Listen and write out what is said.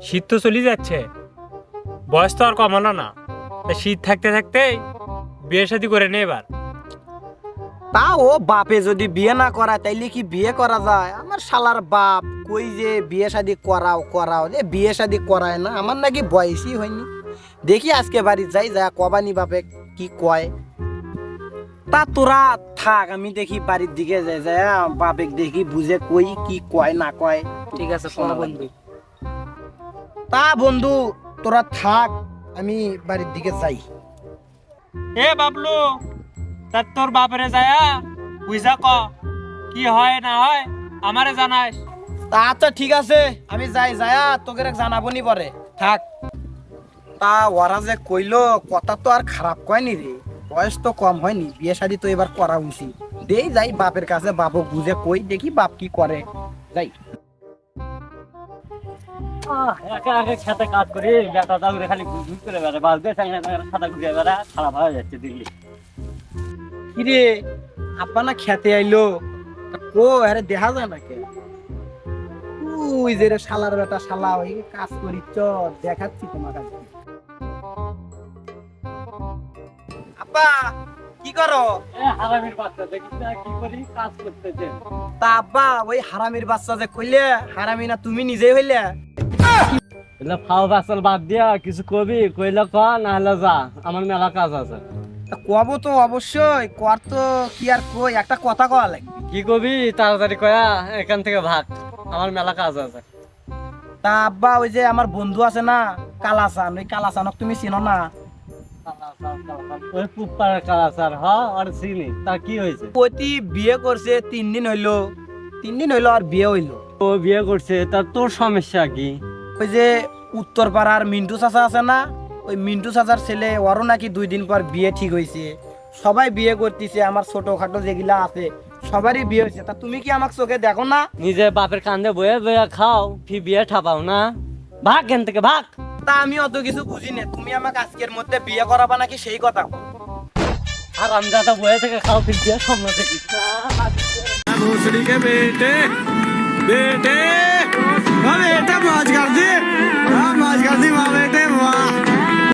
শীত তো চলে যাচ্ছে, বয়স তো আর কমানো না, তা শীত থাকতে থাকতে বিয়ে শাদী করে নে এবার। তা ও বাপে যদি বিয়ে না করায় তাইলে কি বিয়ে করা যায়? আমার শালার বাপ কই যে বিয়ে শাদী করাও করাও, যে বিয়ে শাদী করায় না, আমার নাকি বয়সই হয়নি। দেখি আজকে বাড়ি যাই, যা কবানি বাপে কি কয়। তা তোরা থাক, আমি দেখি বাড়ির দিকে যাই, যাই বাপে দেখি বুঝে কই কি কয় না কয়। ঠিক আছে শোনা বন্ধু। তা বন্ধু তোরা থাক, আমি বাড়ির দিকে যাই। এ বাবলু, তা তোর বাপরে যায়া বুঝা ক কি হয় না হয় আমারে জানাস। তা আচ্ছা ঠিক আছে, আমি যাই, যায়া তোকে জানাবো নি পরে, থাক। তা ওরা যে কইলো কথা তো আর খারাপ কয়নি রে, বয়স তো কম হয়নি, বিয়ে শাদী তো এবার করা উচিত। দেই যাই বাপের কাছে, বাপও বুঝে কই, দেখি বাপ কি করে, যাই। একা একা খেতে কাজ করি, বেটা দাউরে খালি ঘুষ করে বেড়ে, বাঁচবে খাতা ঘুরে বেড়া, খারাপ হয়ে যাচ্ছে দিল্লি। কিরে আব্বা না খেতে আইলো, তা কো আরে দেখা যায় না কে? ওই যে রে শালার বেটা, শালা ওই কাজ করি, চ দেখাচ্ছি তোমার কাছে। আব্বা কি করো? হারামির বাচ্চা দেখিস না কি করি, কাজ করতেছে। তা আব্বা ওই হারামির বাচ্চা যে কইলে, হারামি না তুমি নিজেই হইলে? এগুলো ফাও বাসল বাদ দিয়া কিছু কবি, কইলে ক, না হলে যা, আমার মেলা কাজ আছে। তা কব তো অবশ্যই, কর তো কি আর কই, একটা কথা কওয়া লাগবে। কি কবি তাড়াতাড়ি কয়া, এখান থেকে ভাগ, আমার মেলা কাজ আছে। তা আব্বা ওই যে আমার বন্ধু আছে না কালাচান, ওই কালাচানক তুমি চিনো না? ওই পুপার কাজ আর আর চিনি, তা কি হয়েছে? প্রতি বিয়ে করছে 3 দিন হইলো, 3 দিন হইলো আর বিয়ে হইলো। ও বিয়ে করছে, তা তোর সমস্যা কি? ওই যে উত্তর পাড়ার মিন্টু চাচা আছে না, ওই মিন্টু চাচার ছেলে, ওরও নাকি 2 দিন পর বিয়ে ঠিক হয়েছে। সবাই বিয়ে করতেছে, আমার ছোটখাটো যেগুলা আছে সবারই বিয়ে হয়েছে। তা তুমি কি আমার চোখে দেখো না? নিজে বাপের কান্দে বয়ে বয়ে খাও, ফি বিয়ে ঠাপাও না, ভাগ এখান থেকে ভাগ। তা আমি অত কিছু বুঝি না, তুমি আমাকে আজকের মধ্যে বিয়ে করাবা নাকি সেই কথা। আর আমি দাদা বয়ে থেকে খাও, ফি বিয়ে স্বপ্ন দেখিস না। भोसड़ी के बेटे बेटे बेटा मौज कर दे।